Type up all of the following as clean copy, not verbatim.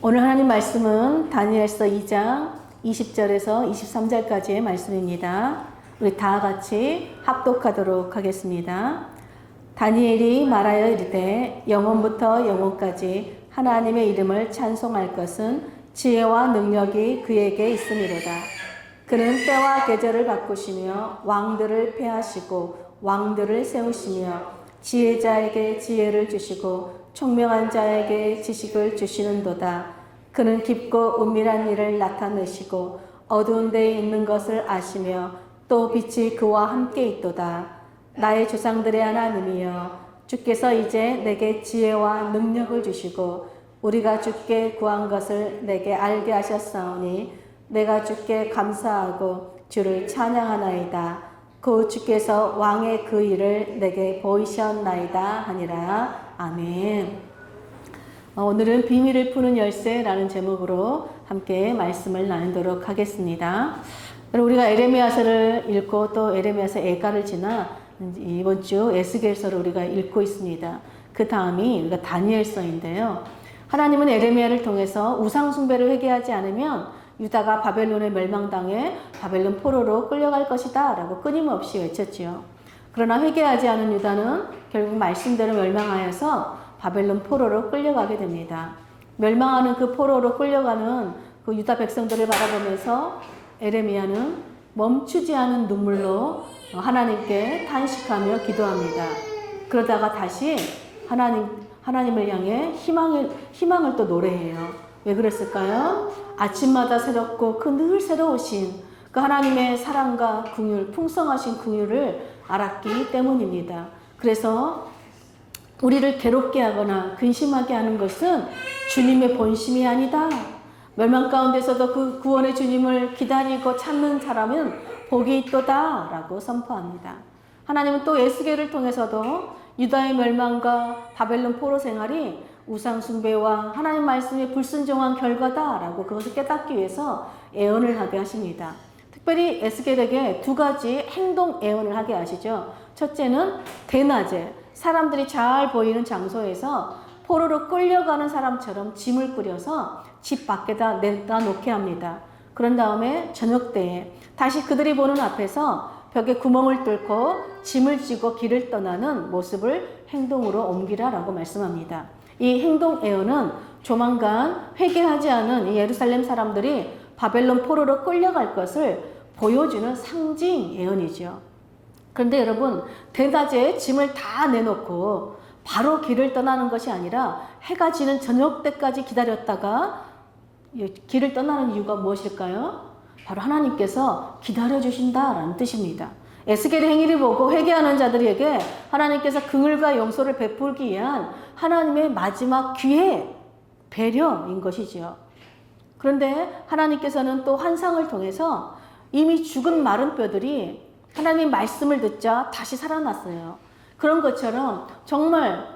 오늘 하나님 말씀은 다니엘서 2장 20절에서 23절까지의 말씀입니다. 우리 다 같이 합독하도록 하겠습니다. 다니엘이 말하여 이르되 영원부터 영원까지 하나님의 이름을 찬송할 것은 지혜와 능력이 그에게 있음이로다. 그는 때와 계절을 바꾸시며 왕들을 폐하시고 왕들을 세우시며 지혜자에게 지혜를 주시고 총명한 자에게 지식을 주시는도다. 그는 깊고 은밀한 일을 나타내시고 어두운 데에 있는 것을 아시며 또 빛이 그와 함께 있도다. 나의 조상들의 하나님이여, 주께서 이제 내게 지혜와 능력을 주시고 우리가 주께 구한 것을 내게 알게 하셨사오니 내가 주께 감사하고 주를 찬양하나이다. 그 주께서 왕의 그 일을 내게 보이셨나이다 하니라. 아멘. 오늘은 비밀을 푸는 열쇠라는 제목으로 함께 말씀을 나누도록 하겠습니다. 우리가 에레미야서를 읽고 또 에레미야서 애가를 지나 이번 주 에스겔서를 우리가 읽고 있습니다. 그 다음이 우리가 다니엘서인데요. 하나님은 에레미야를 통해서 우상 숭배를 회개하지 않으면 유다가 바벨론에 멸망당해 바벨론 포로로 끌려갈 것이다 라고 끊임없이 외쳤지요. 그러나 회개하지 않은 유다는 결국 말씀대로 멸망하여서 바벨론 포로로 끌려가게 됩니다. 멸망하는 그 포로로 끌려가는 그 유다 백성들을 바라보면서 에레미야는 멈추지 않은 눈물로 하나님께 탄식하며 기도합니다. 그러다가 다시 하나님을 향해 희망을 또 노래해요. 왜 그랬을까요? 아침마다 새롭고 그 늘 새로우신 그 하나님의 사랑과 긍휼, 풍성하신 긍휼을 알았기 때문입니다. 그래서 우리를 괴롭게 하거나 근심하게 하는 것은 주님의 본심이 아니다. 멸망 가운데서도 그 구원의 주님을 기다리고 찾는 사람은 복이 있도다 라고 선포합니다. 하나님은 또 에스겔을 통해서도 유다의 멸망과 바벨론 포로 생활이 우상 숭배와 하나님 말씀에 불순종한 결과다라고 그것을 깨닫기 위해서 예언을 하게 하십니다. 특별히 에스겔에게 두 가지 행동 예언을 하게 하시죠. 첫째는 대낮에 사람들이 잘 보이는 장소에서 포로로 끌려가는 사람처럼 짐을 꾸려서 집 밖에다 내다 놓게 합니다. 그런 다음에 저녁 때에 다시 그들이 보는 앞에서 벽에 구멍을 뚫고 짐을 지고 길을 떠나는 모습을 행동으로 옮기라라고 말씀합니다. 이 행동 예언은 조만간 회개하지 않은 이 예루살렘 사람들이 바벨론 포로로 끌려갈 것을 보여주는 상징 예언이죠. 그런데 여러분, 대낮에 짐을 다 내놓고 바로 길을 떠나는 것이 아니라 해가 지는 저녁 때까지 기다렸다가 길을 떠나는 이유가 무엇일까요? 바로 하나님께서 기다려주신다라는 뜻입니다. 에스겔의 행위를 보고 회개하는 자들에게 하나님께서 긍휼과 용서를 베풀기 위한 하나님의 마지막 기회, 배려인 것이지요. 그런데 하나님께서는 또 환상을 통해서 이미 죽은 마른 뼈들이 하나님의 말씀을 듣자 다시 살아났어요. 그런 것처럼 정말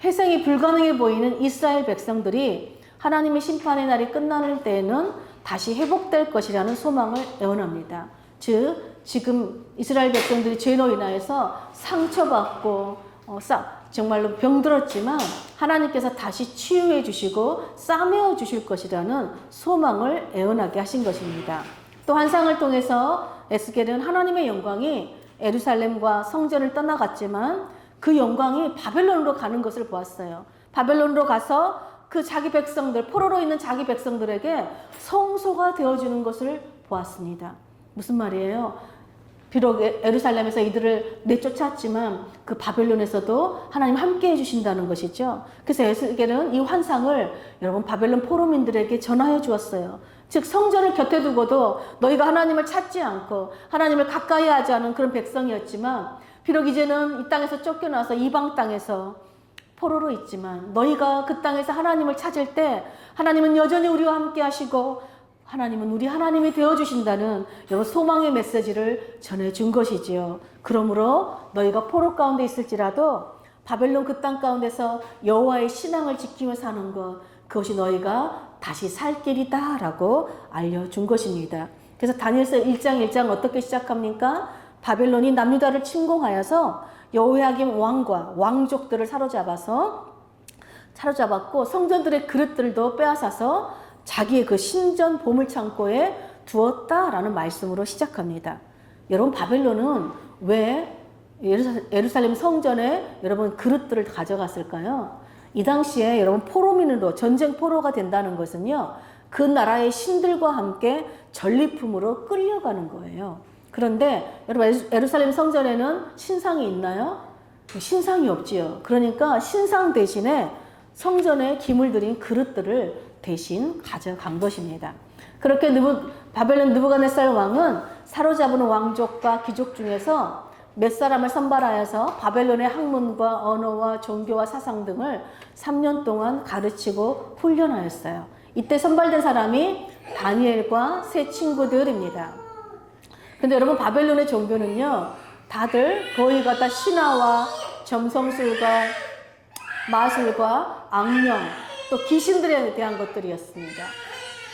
회생이 불가능해 보이는 이스라엘 백성들이 하나님의 심판의 날이 끝나는 때에는 다시 회복될 것이라는 소망을 예언합니다. 즉 지금 이스라엘 백성들이 죄로 인하여서 상처받고 정말로 병들었지만 하나님께서 다시 치유해 주시고 싸매어 주실 것이라는 소망을 예언하게 하신 것입니다. 또 환상을 통해서 에스겔은 하나님의 영광이 예루살렘과 성전을 떠나갔지만 그 영광이 바벨론으로 가는 것을 보았어요. 바벨론으로 가서 그 자기 백성들, 포로로 있는 자기 백성들에게 성소가 되어주는 것을 보았습니다. 무슨 말이에요? 비록 예루살렘에서 이들을 내쫓았지만 그 바벨론에서도 하나님 함께 해주신다는 것이죠. 그래서 에스겔은 이 환상을 여러분 바벨론 포로민들에게 전하여 주었어요. 즉 성전을 곁에 두고도 너희가 하나님을 찾지 않고 하나님을 가까이 하지 않은 그런 백성이었지만 비록 이제는 이 땅에서 쫓겨나서 이방 땅에서 포로로 있지만 너희가 그 땅에서 하나님을 찾을 때 하나님은 여전히 우리와 함께 하시고 하나님은 우리 하나님이 되어주신다는 여러 소망의 메시지를 전해준 것이지요. 그러므로 너희가 포로 가운데 있을지라도 바벨론 그 땅 가운데서 여호와의 신앙을 지키며 사는 것, 그것이 너희가 다시 살 길이다 라고 알려준 것입니다. 그래서 다니엘서 1장 어떻게 시작합니까? 바벨론이 남유다를 침공하여서 여호야김 왕과 왕족들을 사로잡아서 사로잡았고 성전들의 그릇들도 빼앗아서 자기의 그 신전 보물창고에 두었다라는 말씀으로 시작합니다. 여러분, 바벨론은 왜 예루살렘 성전에 여러분 그릇들을 가져갔을까요? 이 당시에 여러분 포로민으로 전쟁 포로가 된다는 것은요, 그 나라의 신들과 함께 전리품으로 끌려가는 거예요. 그런데 여러분, 예루살렘 성전에는 신상이 있나요? 신상이 없지요. 그러니까 신상 대신에 성전에 기물 들인 그릇들을 대신 가져간 것입니다. 그렇게 바벨론 느부갓네살 왕은 사로잡은 왕족과 귀족 중에서 몇 사람을 선발하여서 바벨론의 학문과 언어와 종교와 사상 등을 3년 동안 가르치고 훈련하였어요. 이때 선발된 사람이 다니엘과 세 친구들입니다. 근데 여러분, 바벨론의 종교는요, 다들 거의가 다 신화와 점성술과 마술과 악령, 또 귀신들에 대한 것들이었습니다.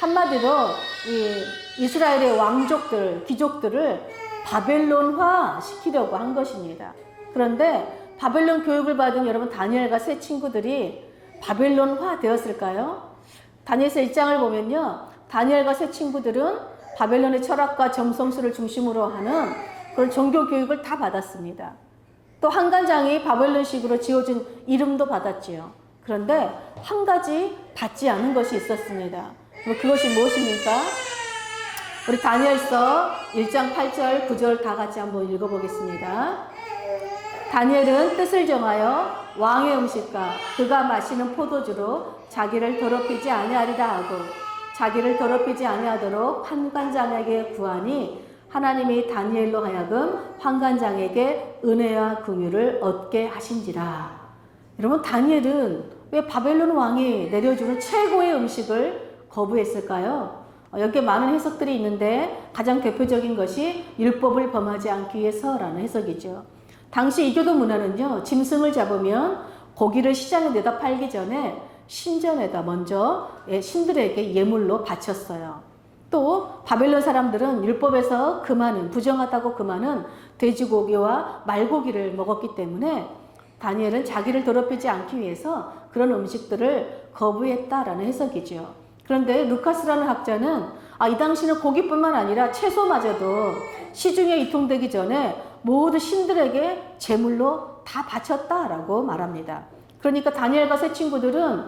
한마디로 이 이스라엘의 왕족들, 귀족들을 바벨론화 시키려고 한 것입니다. 그런데 바벨론 교육을 받은 여러분 다니엘과 세 친구들이 바벨론화 되었을까요? 다니엘서 1장을 보면요, 다니엘과 세 친구들은 바벨론의 철학과 점성술을 중심으로 하는 그런 종교 교육을 다 받았습니다. 또 한간장이 바벨론식으로 지어진 이름도 받았지요. 그런데 한 가지 받지 않은 것이 있었습니다. 그것이 무엇입니까? 우리 다니엘서 1장 8절 9절 다 같이 한번 읽어보겠습니다. 다니엘은 뜻을 정하여 왕의 음식과 그가 마시는 포도주로 자기를 더럽히지 아니하리라 하고 자기를 더럽히지 아니하도록 환관장에게 구하니 하나님이 다니엘로 하여금 환관장에게 은혜와 긍휼을 얻게 하신지라. 여러분, 다니엘은 왜 바벨론 왕이 내려주는 최고의 음식을 거부했을까요? 여기에 많은 해석들이 있는데 가장 대표적인 것이 율법을 범하지 않기 위해서라는 해석이죠. 당시 이교도 문화는요, 짐승을 잡으면 고기를 시장에 내다 팔기 전에 신전에다 먼저 신들에게 예물로 바쳤어요. 또 바벨론 사람들은 율법에서 금하는, 부정하다고 금하는 돼지고기와 말고기를 먹었기 때문에 다니엘은 자기를 더럽히지 않기 위해서 그런 음식들을 거부했다라는 해석이죠. 그런데 루카스라는 학자는 이 당시는 고기뿐만 아니라 채소마저도 시중에 유통되기 전에 모두 신들에게 제물로 다 바쳤다라고 말합니다. 그러니까 다니엘과 세 친구들은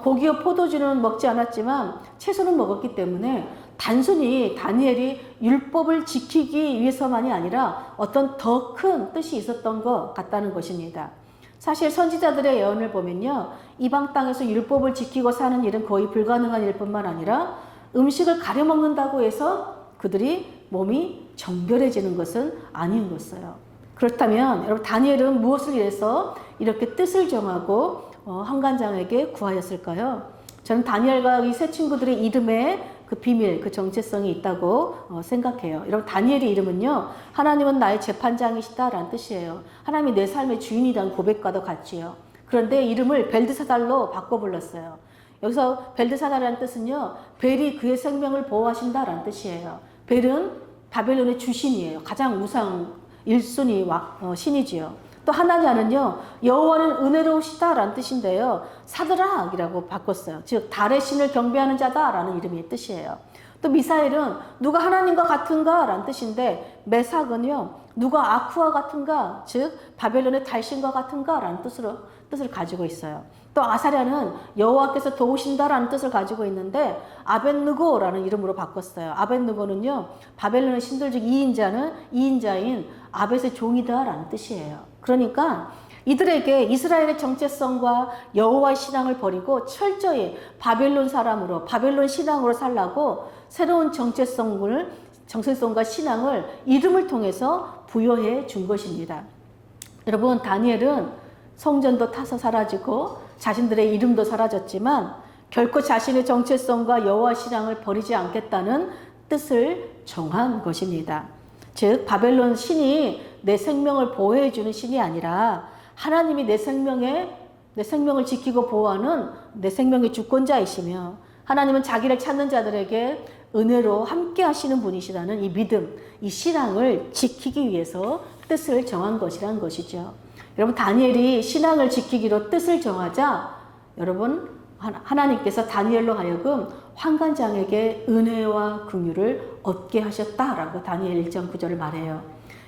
고기와 포도주는 먹지 않았지만 채소는 먹었기 때문에 단순히 다니엘이 율법을 지키기 위해서만이 아니라 어떤 더 큰 뜻이 있었던 것 같다는 것입니다. 사실 선지자들의 예언을 보면요, 이방 땅에서 율법을 지키고 사는 일은 거의 불가능한 일뿐만 아니라 음식을 가려 먹는다고 해서 그들이 몸이 정결해지는 것은 아닌 것이에요. 그렇다면 여러분, 다니엘은 무엇을 위해서 이렇게 뜻을 정하고 환관장에게 구하였을까요? 저는 다니엘과 이 세 친구들의 이름에 그 비밀, 그 정체성이 있다고 생각해요. 여러분, 다니엘의 이름은요, 하나님은 나의 재판장이시다라는 뜻이에요. 하나님이 내 삶의 주인이라는 고백과도 같지요. 그런데 이름을 벨드사달로 바꿔 불렀어요. 여기서 벨드사달이라는 뜻은요, 벨이 그의 생명을 보호하신다라는 뜻이에요. 벨은 바벨론의 주신이에요. 가장 우상 1순위 신이지요. 또 하나냐는요, 여호와는 은혜로우시다라는 뜻인데요, 사드락이라고 바꿨어요. 즉 달의 신을 경배하는 자다라는 이름의 뜻이에요. 또 미사엘은 누가 하나님과 같은가 라는 뜻인데, 메삭은요, 누가 아쿠와 같은가, 즉 바벨론의 달신과 같은가 라는 뜻을 가지고 있어요. 또 아사랴는 여호와께서 도우신다라는 뜻을 가지고 있는데 아벳느고라는 이름으로 바꿨어요. 아벳느고는요, 바벨론의 신들 중 2인자인 아벳의 종이다라는 뜻이에요. 그러니까 이들에게 이스라엘의 정체성과 여호와의 신앙을 버리고 철저히 바벨론 사람으로, 바벨론 신앙으로 살라고 새로운 정체성과 신앙을 이름을 통해서 부여해 준 것입니다. 여러분, 다니엘은 성전도 타서 사라지고 자신들의 이름도 사라졌지만 결코 자신의 정체성과 여호와 신앙을 버리지 않겠다는 뜻을 정한 것입니다. 즉 바벨론 신이 내 생명을 보호해 주는 신이 아니라 하나님이 내 생명을 지키고 보호하는 내 생명의 주권자이시며 하나님은 자기를 찾는 자들에게 은혜로 함께 하시는 분이시라는 이 믿음, 이 신앙을 지키기 위해서 뜻을 정한 것이라는 것이죠. 여러분, 다니엘이 신앙을 지키기로 뜻을 정하자 여러분 하나님께서 다니엘로 하여금 환관장에게 은혜와 긍휼을 얻게 하셨다라고 다니엘 1장 9절을 말해요.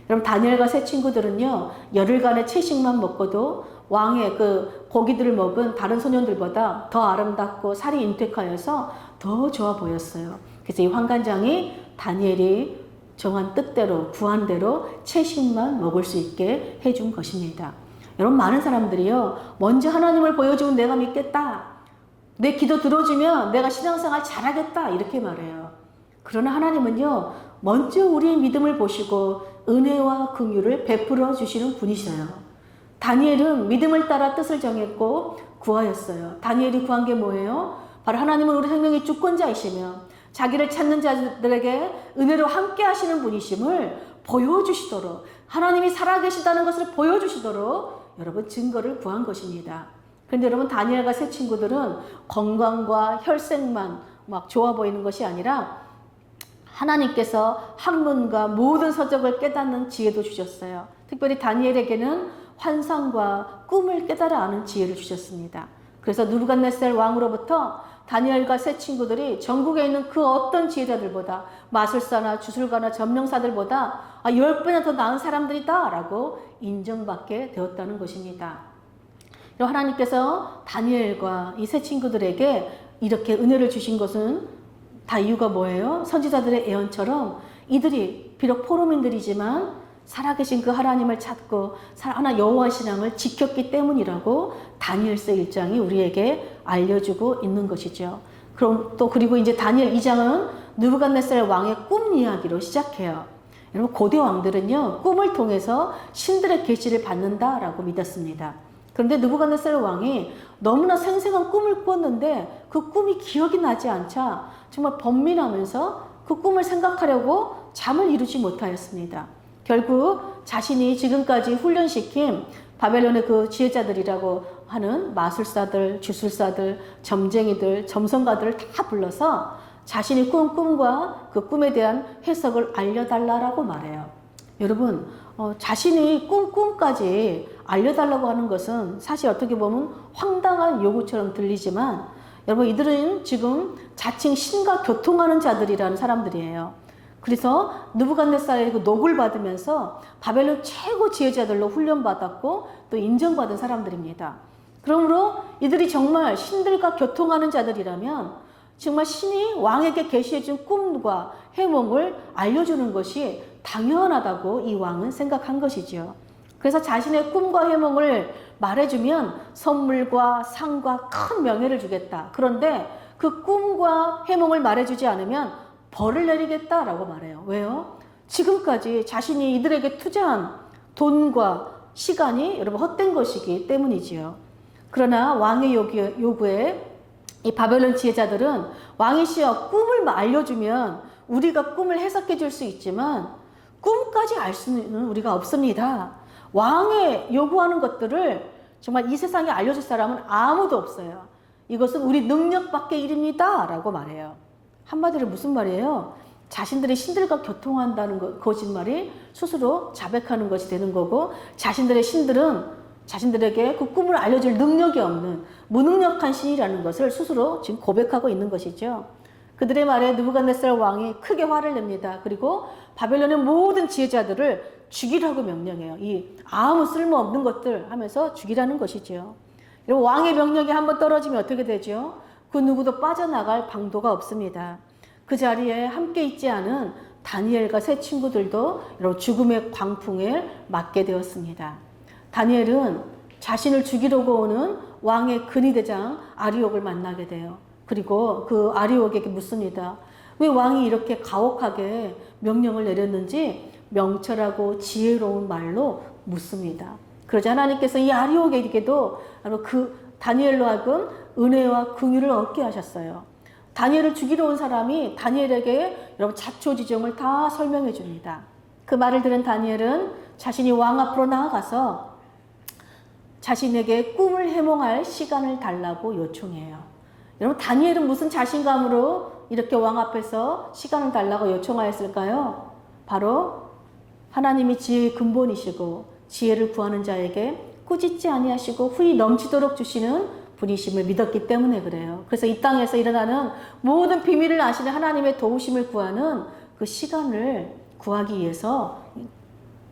여러분 다니엘과 세 친구들은요 열흘간의 채식만 먹고도 왕의 그 고기들을 먹은 다른 소년들보다 더 아름답고 살이 인택하여서 더 좋아 보였어요. 그래서 이 환관장이 다니엘이 정한 뜻대로 구한대로 채식만 먹을 수 있게 해준 것입니다. 여러분 많은 사람들이요 먼저 하나님을 보여주면 내가 믿겠다, 내 기도 들어주면 내가 신앙생활 잘하겠다 이렇게 말해요. 그러나 하나님은요 먼저 우리의 믿음을 보시고 은혜와 긍휼을 베풀어 주시는 분이셔요. 다니엘은 믿음을 따라 뜻을 정했고 구하였어요. 다니엘이 구한 게 뭐예요? 바로 하나님은 우리 생명의 주권자이시며 자기를 찾는 자들에게 은혜로 함께 하시는 분이심을 보여주시도록, 하나님이 살아계시다는 것을 보여주시도록 여러분 증거를 구한 것입니다. 그런데 여러분 다니엘과 세 친구들은 건강과 혈색만 막 좋아 보이는 것이 아니라 하나님께서 학문과 모든 서적을 깨닫는 지혜도 주셨어요. 특별히 다니엘에게는 환상과 꿈을 깨달아 아는 지혜를 주셨습니다. 그래서 느부갓네살 왕으로부터 다니엘과 세 친구들이 전국에 있는 그 어떤 지혜자들보다, 마술사나 주술가나 점령사들보다 10배나 더 나은 사람들이다 라고 인정받게 되었다는 것입니다. 하나님께서 다니엘과 이 세 친구들에게 이렇게 은혜를 주신 것은 다 이유가 뭐예요? 선지자들의 예언처럼 이들이 비록 포로민들이지만 살아계신 그 하나님을 찾고 하나 여호와 신앙을 지켰기 때문이라고 다니엘서 1장이 우리에게 알려주고 있는 것이죠. 그리고 이제 다니엘 2장은 느부갓네살 왕의 꿈 이야기로 시작해요. 여러분 고대 왕들은요 꿈을 통해서 신들의 계시를 받는다라고 믿었습니다. 그런데 느부갓네살 왕이 너무나 생생한 꿈을 꾸었는데 그 꿈이 기억이 나지 않자 정말 번민하면서 그 꿈을 생각하려고 잠을 이루지 못하였습니다. 결국 자신이 지금까지 훈련시킨 바벨론의 그 지혜자들이라고 하는 마술사들, 주술사들, 점쟁이들, 점성가들을 다 불러서 자신이 꾼 꿈과 그 꿈에 대한 해석을 알려달라고 말해요. 여러분 자신이 꾼 꿈까지 알려달라고 하는 것은 사실 어떻게 보면 황당한 요구처럼 들리지만 여러분 이들은 지금 자칭 신과 교통하는 자들이라는 사람들이에요. 그래서 느부갓네살의 그 녹을 받으면서 바벨론 최고 지혜자들로 훈련받았고 또 인정받은 사람들입니다. 그러므로 이들이 정말 신들과 교통하는 자들이라면 정말 신이 왕에게 계시해준 꿈과 해몽을 알려주는 것이 당연하다고 이 왕은 생각한 것이죠. 그래서 자신의 꿈과 해몽을 말해주면 선물과 상과 큰 명예를 주겠다. 그런데 그 꿈과 해몽을 말해주지 않으면 벌을 내리겠다라고 말해요. 왜요? 지금까지 자신이 이들에게 투자한 돈과 시간이 여러분 헛된 것이기 때문이지요. 그러나 왕의 요구에 이 바벨론 지혜자들은 왕이시여 꿈을 알려주면 우리가 꿈을 해석해 줄 수 있지만 꿈까지 알 수는 우리가 없습니다. 왕의 요구하는 것들을 정말 이 세상에 알려줄 사람은 아무도 없어요. 이것은 우리 능력 밖의 일입니다 라고 말해요. 한마디로 무슨 말이에요? 자신들이 신들과 교통한다는 거짓말이 스스로 자백하는 것이 되는 거고 자신들의 신들은 자신들에게 그 꿈을 알려줄 능력이 없는 무능력한 신이라는 것을 스스로 지금 고백하고 있는 것이죠. 그들의 말에 느부갓네살 왕이 크게 화를 냅니다. 그리고 바벨론의 모든 지혜자들을 죽이라고 명령해요. 이 아무 쓸모없는 것들 하면서 죽이라는 것이죠. 왕의 명령이 한번 떨어지면 어떻게 되죠? 그 누구도 빠져나갈 방도가 없습니다. 그 자리에 함께 있지 않은 다니엘과 세 친구들도 여러분 죽음의 광풍에 맞게 되었습니다. 다니엘은 자신을 죽이려고 오는 왕의 근위대장 아리옥을 만나게 돼요. 그리고 그 아리옥에게 묻습니다. 왜 왕이 이렇게 가혹하게 명령을 내렸는지 명철하고 지혜로운 말로 묻습니다. 그러자 하나님께서 이 아리옥에게도 그 다니엘로 하여금 은혜와 긍휼을 얻게 하셨어요. 다니엘을 죽이러 온 사람이 다니엘에게 여러분 자초지종을 다 설명해 줍니다. 그 말을 들은 다니엘은 자신이 왕 앞으로 나아가서 자신에게 꿈을 해몽할 시간을 달라고 요청해요. 여러분 다니엘은 무슨 자신감으로 이렇게 왕 앞에서 시간을 달라고 요청하였을까요? 바로 하나님이 지혜의 근본이시고 지혜를 구하는 자에게 꾸짖지 아니하시고 후히 넘치도록 주시는 분이심을 믿었기 때문에 그래요. 그래서 이 땅에서 일어나는 모든 비밀을 아시는 하나님의 도우심을 구하는 그 시간을 구하기 위해서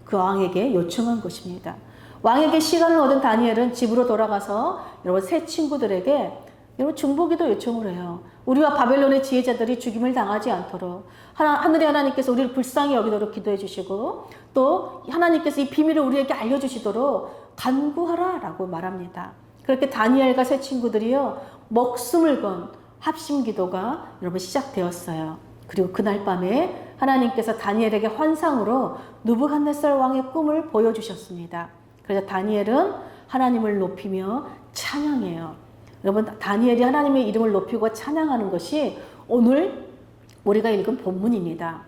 그 왕에게 요청한 것입니다. 왕에게 시간을 얻은 다니엘은 집으로 돌아가서 여러분 새 친구들에게 여러분 중보기도 요청을 해요. 우리와 바벨론의 지혜자들이 죽임을 당하지 않도록 하늘의 하나님께서 우리를 불쌍히 여기도록 기도해 주시고 또 하나님께서 이 비밀을 우리에게 알려주시도록 간구하라 라고 말합니다. 그렇게 다니엘과 새 친구들이요 목숨을 건 합심기도가 여러분 시작되었어요. 그리고 그날 밤에 하나님께서 다니엘에게 환상으로 느부갓네살 왕의 꿈을 보여주셨습니다. 그래서 다니엘은 하나님을 높이며 찬양해요. 여러분 다니엘이 하나님의 이름을 높이고 찬양하는 것이 오늘 우리가 읽은 본문입니다.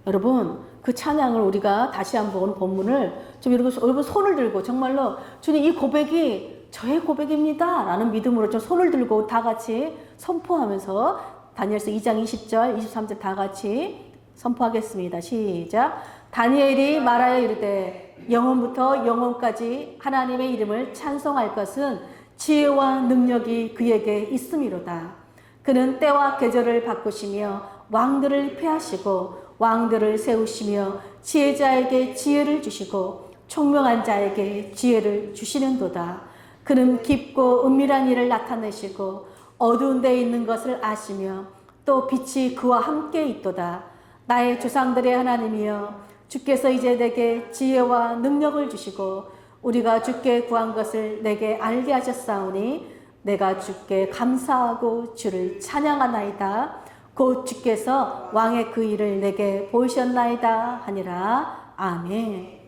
여러분 그 찬양을 우리가 다시 한번 본문을 좀 여러분 손을 들고 정말로 주님 이 고백이 저의 고백입니다 라는 믿음으로 좀 손을 들고 다 같이 선포하면서 다니엘서 2장 20절 23절 다 같이 선포하겠습니다. 시작. 다니엘이 말하여 이르되 영원부터 영원까지 하나님의 이름을 찬송할 것은 지혜와 능력이 그에게 있음이로다. 그는 때와 계절을 바꾸시며 왕들을 폐하시고 왕들을 세우시며 지혜자에게 지혜를 주시고 총명한 자에게 지혜를 주시는도다. 그는 깊고 은밀한 일을 나타내시고 어두운 데 있는 것을 아시며 또 빛이 그와 함께 있도다. 나의 조상들의 하나님이여 주께서 이제 내게 지혜와 능력을 주시고 우리가 주께 구한 것을 내게 알게 하셨사오니 내가 주께 감사하고 주를 찬양하나이다. 곧 주께서 왕의 그 일을 내게 보이셨나이다 하니라. 아멘.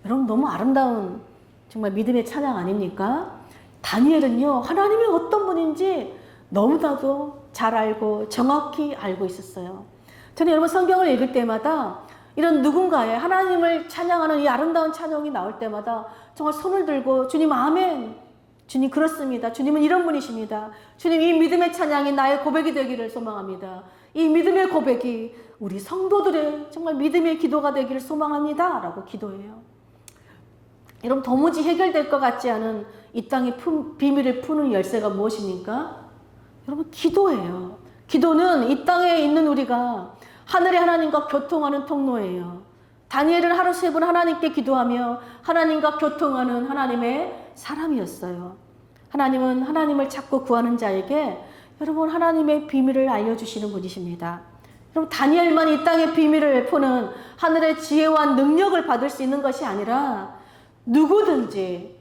여러분 너무 아름다운 정말 믿음의 찬양 아닙니까? 다니엘은요 하나님이 어떤 분인지 너무나도 잘 알고 정확히 알고 있었어요. 저는 여러분 성경을 읽을 때마다 이런 누군가의 하나님을 찬양하는 이 아름다운 찬양이 나올 때마다 정말 손을 들고 주님 아멘. 주님 그렇습니다. 주님은 이런 분이십니다. 주님 이 믿음의 찬양이 나의 고백이 되기를 소망합니다. 이 믿음의 고백이 우리 성도들의 정말 믿음의 기도가 되기를 소망합니다. 라고 기도해요. 여러분 도무지 해결될 것 같지 않은 이 땅의 비밀을 푸는 열쇠가 무엇입니까? 여러분 기도예요. 기도는 이 땅에 있는 우리가 하늘의 하나님과 교통하는 통로예요. 다니엘은 하루 3번 하나님께 기도하며 하나님과 교통하는 하나님의 사람이었어요. 하나님은 하나님을 찾고 구하는 자에게 여러분 하나님의 비밀을 알려주시는 분이십니다. 여러분 다니엘만 이 땅의 비밀을 푸는 하늘의 지혜와 능력을 받을 수 있는 것이 아니라 누구든지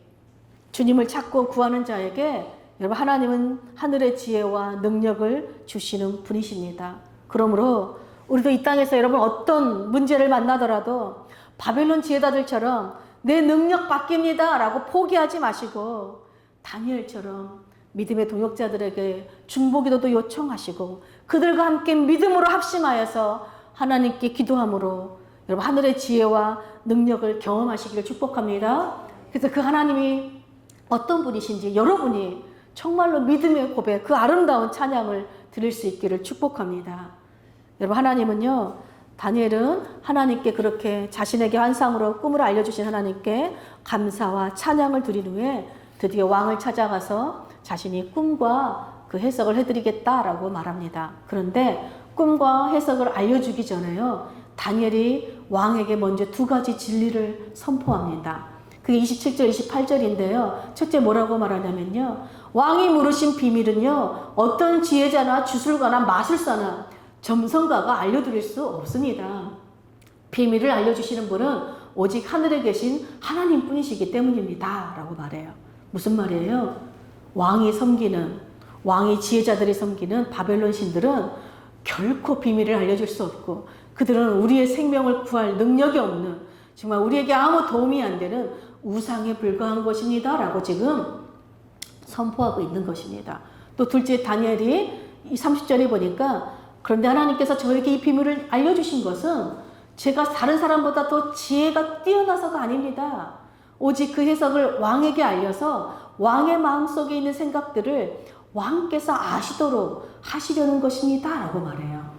주님을 찾고 구하는 자에게 여러분 하나님은 하늘의 지혜와 능력을 주시는 분이십니다. 그러므로 우리도 이 땅에서 여러분 어떤 문제를 만나더라도 바벨론 지혜자들처럼 내 능력 바뀝니다 라고 포기하지 마시고 다니엘처럼 믿음의 동역자들에게 중보기도도 요청하시고 그들과 함께 믿음으로 합심하여서 하나님께 기도함으로 여러분 하늘의 지혜와 능력을 경험하시기를 축복합니다. 그래서 그 하나님이 어떤 분이신지 여러분이 정말로 믿음의 고백 그 아름다운 찬양을 드릴 수 있기를 축복합니다. 여러분 하나님은요 다니엘은 하나님께 그렇게 자신에게 환상으로 꿈을 알려주신 하나님께 감사와 찬양을 드린 후에 드디어 왕을 찾아가서 자신이 꿈과 그 해석을 해드리겠다라고 말합니다. 그런데 꿈과 해석을 알려주기 전에요 다니엘이 왕에게 먼저 2가지 진리를 선포합니다. 그게 27절 28절인데요 첫째 뭐라고 말하냐면요 왕이 물으신 비밀은요 어떤 지혜자나 주술가나 마술사나 점성가가 알려드릴 수 없습니다. 비밀을 알려주시는 분은 오직 하늘에 계신 하나님 뿐이시기 때문입니다 라고 말해요. 무슨 말이에요? 왕이 지혜자들이 섬기는 바벨론 신들은 결코 비밀을 알려줄 수 없고 그들은 우리의 생명을 구할 능력이 없는 정말 우리에게 아무 도움이 안 되는 우상에 불과한 것입니다 라고 지금 선포하고 있는 것입니다. 또 둘째 다니엘이 이 30절에 보니까 그런데 하나님께서 저에게 이 비밀을 알려주신 것은 제가 다른 사람보다 더 지혜가 뛰어나서가 아닙니다. 오직 그 해석을 왕에게 알려서 왕의 마음속에 있는 생각들을 왕께서 아시도록 하시려는 것입니다 라고 말해요.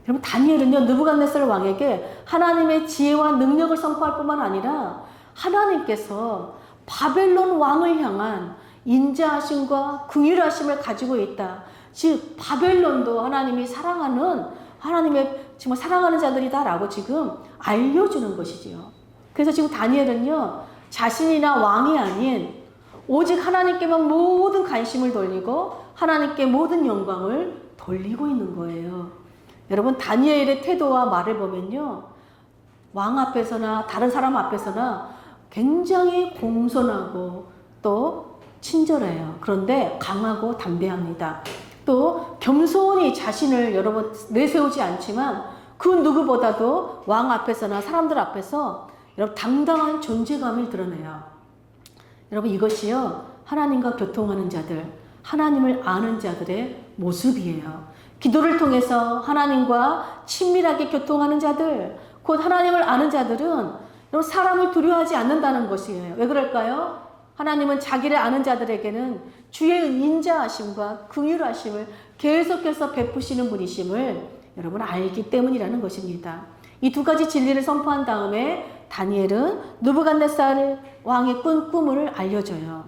여러분 다니엘은요 느부갓네살 왕에게 하나님의 지혜와 능력을 선포할 뿐만 아니라 하나님께서 바벨론 왕을 향한 인자하심과 긍휼하심을 가지고 있다. 즉 바벨론도 하나님이 사랑하는, 하나님의 정말 사랑하는 자들이다라고 지금 알려주는 것이지요. 그래서 지금 다니엘은요, 자신이나 왕이 아닌 오직 하나님께만 모든 관심을 돌리고 하나님께 모든 영광을 돌리고 있는 거예요. 여러분, 다니엘의 태도와 말을 보면요, 왕 앞에서나 다른 사람 앞에서나 굉장히 공손하고 또 친절해요. 그런데 강하고 담대합니다. 또 겸손히 자신을 여러분 내세우지 않지만 그 누구보다도 왕 앞에서나 사람들 앞에서 여러분 당당한 존재감을 드러내요. 여러분, 이것이요, 하나님과 교통하는 자들, 하나님을 아는 자들의 모습이에요. 기도를 통해서 하나님과 친밀하게 교통하는 자들, 곧 하나님을 아는 자들은 사람을 두려워하지 않는다는 것이에요. 왜 그럴까요? 하나님은 자기를 아는 자들에게는 주의 인자하심과 긍휼하심을 계속해서 베푸시는 분이심을 여러분 알기 때문이라는 것입니다. 이 두 가지 진리를 선포한 다음에 다니엘은 느부갓네살 왕의 꿈을 알려줘요.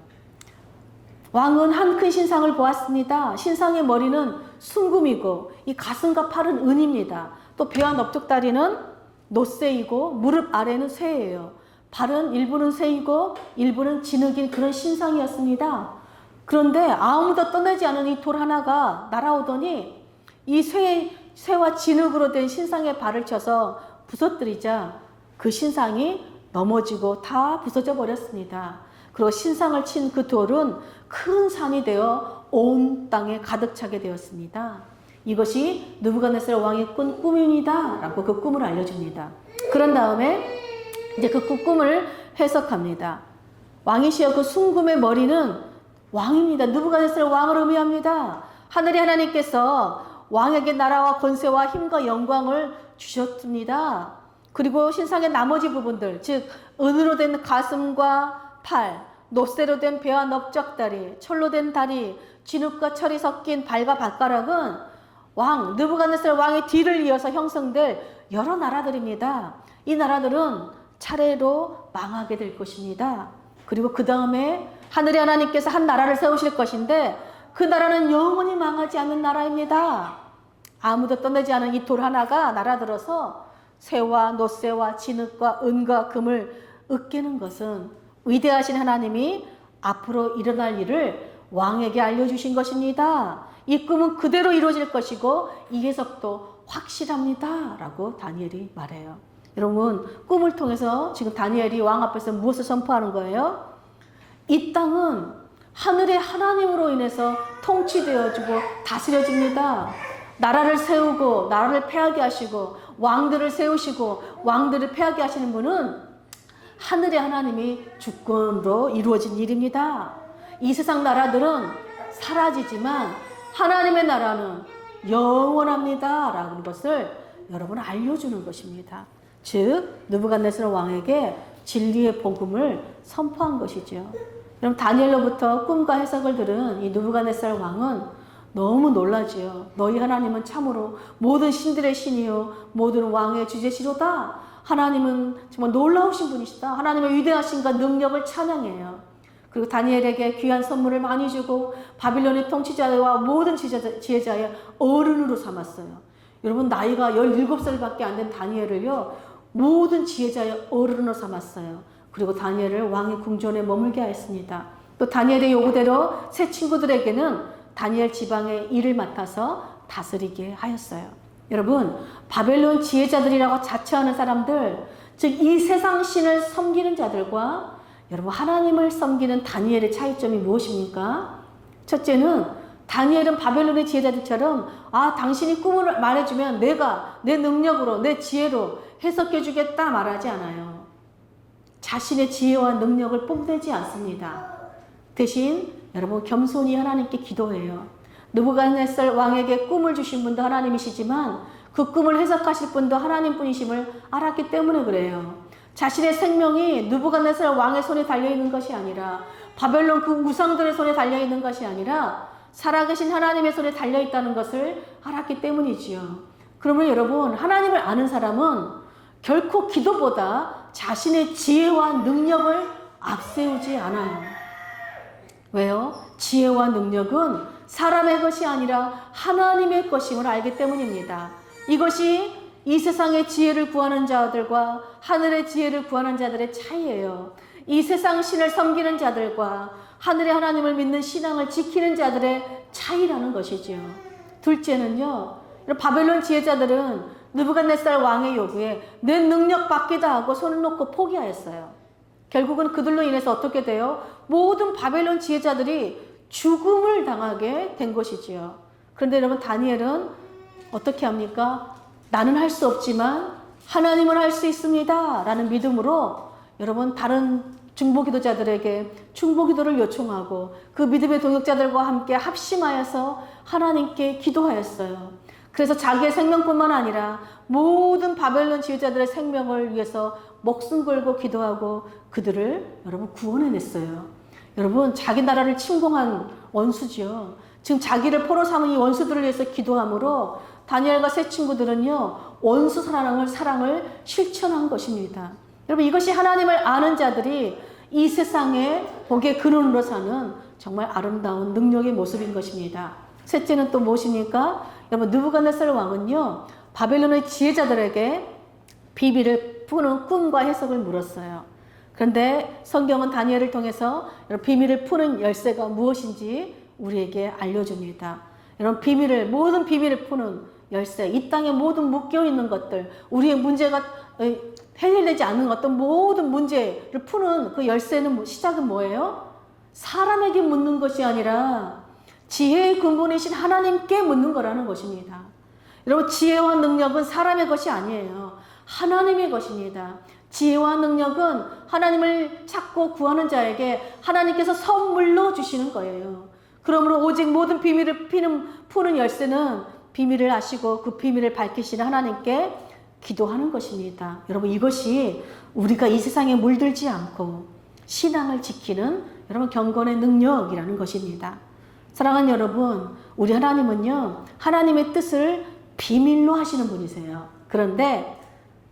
왕은 한 큰 신상을 보았습니다. 신상의 머리는 순금이고 이 가슴과 팔은 은입니다. 또 배와 넓적다리는 놋새이고 무릎 아래는 쇠예요. 발은 일부는 쇠이고 일부는 진흙인 그런 신상이었습니다. 그런데 아무도 떠나지 않은 이 돌 하나가 날아오더니 이 쇠와 진흙으로 된 신상의 발을 쳐서 부서뜨리자 그 신상이 넘어지고 다 부서져 버렸습니다. 그리고 신상을 친 그 돌은 큰 산이 되어 온 땅에 가득 차게 되었습니다. 이것이 느부갓네살 왕의 꾼 꿈입니다 라고 그 꿈을 알려줍니다. 그런 다음에 이제 그 꿈을 해석합니다. 왕이시여 그 순금의 머리는 왕입니다. 느부갓네살 왕을 의미합니다. 하늘의 하나님께서 왕에게 나라와 권세와 힘과 영광을 주셨습니다. 그리고 신상의 나머지 부분들, 즉 은으로 된 가슴과 팔, 놋새로 된 배와 넓적다리, 철로 된 다리, 진흙과 철이 섞인 발과 발가락은 왕 느부갓네살 왕의 뒤를 이어서 형성될 여러 나라들입니다. 이 나라들은 차례로 망하게 될 것입니다. 그리고 그 다음에 하늘의 하나님께서 한 나라를 세우실 것인데 그 나라는 영원히 망하지 않는 나라입니다. 아무도 떠나지 않은 이 돌 하나가 날아들어서 쇠와 놋새와 진흙과 은과 금을 으깨는 것은 위대하신 하나님이 앞으로 일어날 일을 왕에게 알려주신 것입니다. 이 꿈은 그대로 이루어질 것이고 이 해석도 확실합니다 라고 다니엘이 말해요. 여러분, 꿈을 통해서 지금 다니엘이 왕 앞에서 무엇을 선포하는 거예요? 이 땅은 하늘의 하나님으로 인해서 통치되어지고 다스려집니다. 나라를 세우고 나라를 패하게 하시고 왕들을 세우시고 왕들을 패하게 하시는 분은 하늘의 하나님이 주권으로 이루어진 일입니다. 이 세상 나라들은 사라지지만 하나님의 나라는 영원합니다 라는 것을 여러분 알려주는 것입니다. 즉 느부갓네살 왕에게 진리의 복음을 선포한 것이죠. 여러분, 다니엘로부터 꿈과 해석을 들은 이 느부갓네살 왕은 너무 놀라지요. 너희 하나님은 참으로 모든 신들의 신이요 모든 왕의 주제시로다. 하나님은 정말 놀라우신 분이시다. 하나님의 위대하심과 능력을 찬양해요. 그리고 다니엘에게 귀한 선물을 많이 주고 바빌론의 통치자와 모든 지혜자의 어른으로 삼았어요. 여러분, 나이가 17살밖에 안 된 다니엘을요 모든 지혜자의 어른으로 삼았어요. 그리고 다니엘을 왕의 궁전에 머물게 하였습니다. 또 다니엘의 요구대로 새 친구들에게는 다니엘 지방의 일을 맡아서 다스리게 하였어요. 여러분, 바벨론 지혜자들이라고 자처하는 사람들, 즉 이 세상 신을 섬기는 자들과 여러분 하나님을 섬기는 다니엘의 차이점이 무엇입니까? 첫째는 다니엘은 바벨론의 지혜자들처럼 당신이 꿈을 말해주면 내가 내 능력으로 내 지혜로 해석해 주겠다 말하지 않아요. 자신의 지혜와 능력을 뽐내지 않습니다. 대신 여러분 겸손히 하나님께 기도해요. 느부갓네살 왕에게 꿈을 주신 분도 하나님이시지만 그 꿈을 해석하실 분도 하나님뿐이심을 알았기 때문에 그래요. 자신의 생명이 느부갓네살 왕의 손에 달려있는 것이 아니라 바벨론 그 우상들의 손에 달려있는 것이 아니라 살아계신 하나님의 손에 달려있다는 것을 알았기 때문이지요. 그러면 여러분, 하나님을 아는 사람은 결코 기도보다 자신의 지혜와 능력을 앞세우지 않아요. 왜요? 지혜와 능력은 사람의 것이 아니라 하나님의 것임을 알기 때문입니다. 이것이 이 세상의 지혜를 구하는 자들과 하늘의 지혜를 구하는 자들의 차이예요. 이 세상 신을 섬기는 자들과 하늘의 하나님을 믿는 신앙을 지키는 자들의 차이라는 것이죠. 둘째는요, 바벨론 지혜자들은 느부갓네살 왕의 요구에 내 능력 받기도 하고 손을 놓고 포기하였어요. 결국은 그들로 인해서 어떻게 돼요? 모든 바벨론 지혜자들이 죽음을 당하게 된 것이지요. 그런데 여러분, 다니엘은 어떻게 합니까? 나는 할 수 없지만 하나님은 할 수 있습니다 라는 믿음으로 여러분, 다른 중보기도자들에게 중보기도를 요청하고 그 믿음의 동역자들과 함께 합심하여서 하나님께 기도하였어요. 그래서 자기의 생명뿐만 아니라 모든 바벨론 지휘자들의 생명을 위해서 목숨 걸고 기도하고 그들을 여러분 구원해냈어요. 여러분, 자기 나라를 침공한 원수지요. 지금 자기를 포로 삼은 이 원수들을 위해서 기도함으로 다니엘과 세 친구들은요, 원수 사랑을 실천한 것입니다. 여러분, 이것이 하나님을 아는 자들이 이 세상에 복의 근원으로 사는 정말 아름다운 능력의 모습인 것입니다. 셋째는 또 무엇입니까? 여러분, 느부갓네살 왕은요, 바벨론의 지혜자들에게 비밀을 푸는 꿈과 해석을 물었어요. 그런데 성경은 다니엘을 통해서 비밀을 푸는 열쇠가 무엇인지 우리에게 알려줍니다. 여러분, 모든 비밀을 푸는 열쇠, 이 땅에 모든 묶여있는 것들, 우리의 문제가 해결되지 않는 어떤 모든 문제를 푸는 그 열쇠는 시작은 뭐예요? 사람에게 묻는 것이 아니라 지혜의 근본이신 하나님께 묻는 거라는 것입니다. 여러분, 지혜와 능력은 사람의 것이 아니에요. 하나님의 것입니다. 지혜와 능력은 하나님을 찾고 구하는 자에게 하나님께서 선물로 주시는 거예요. 그러므로 오직 모든 비밀을 푸는 열쇠는 비밀을 아시고 그 비밀을 밝히시는 하나님께 기도하는 것입니다. 여러분, 이것이 우리가 이 세상에 물들지 않고 신앙을 지키는 여러분 경건의 능력이라는 것입니다. 사랑하는 여러분, 우리 하나님은요, 하나님의 뜻을 비밀로 하시는 분이세요. 그런데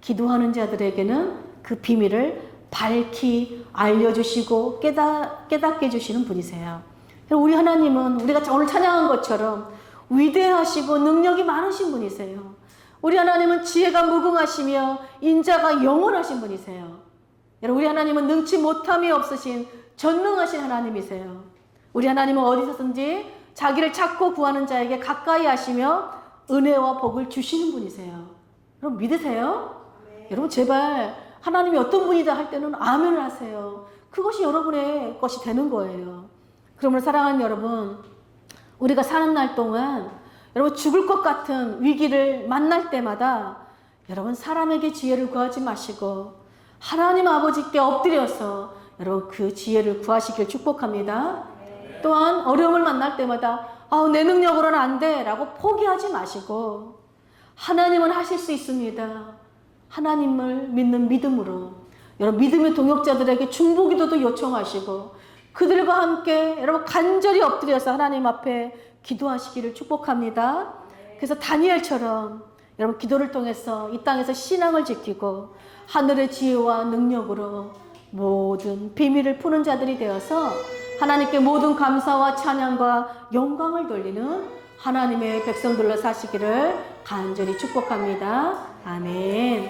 기도하는 자들에게는 그 비밀을 밝히 알려주시고 깨닫게 해주시는 분이세요. 우리 하나님은 우리가 오늘 찬양한 것처럼 위대하시고 능력이 많으신 분이세요. 우리 하나님은 지혜가 무궁하시며 인자가 영원하신 분이세요. 여러분, 우리 하나님은 능치 못함이 없으신 전능하신 하나님이세요. 우리 하나님은 어디서든지 자기를 찾고 구하는 자에게 가까이 하시며 은혜와 복을 주시는 분이세요. 여러분, 믿으세요? 네. 여러분, 제발 하나님이 어떤 분이다 할 때는 아멘을 하세요. 그것이 여러분의 것이 되는 거예요. 그러므로 사랑하는 여러분, 우리가 사는 날 동안 여러분 죽을 것 같은 위기를 만날 때마다 여러분 사람에게 지혜를 구하지 마시고 하나님 아버지께 엎드려서 여러분 그 지혜를 구하시길 축복합니다. 또한 어려움을 만날 때마다 내 능력으로는 안 돼 라고 포기하지 마시고 하나님은 하실 수 있습니다. 하나님을 믿는 믿음으로 여러분 믿음의 동역자들에게 중보기도도 요청하시고 그들과 함께 여러분 간절히 엎드려서 하나님 앞에 기도하시기를 축복합니다. 그래서 다니엘처럼 여러분 기도를 통해서 이 땅에서 신앙을 지키고 하늘의 지혜와 능력으로 모든 비밀을 푸는 자들이 되어서 하나님께 모든 감사와 찬양과 영광을 돌리는 하나님의 백성들로 사시기를 간절히 축복합니다. 아멘.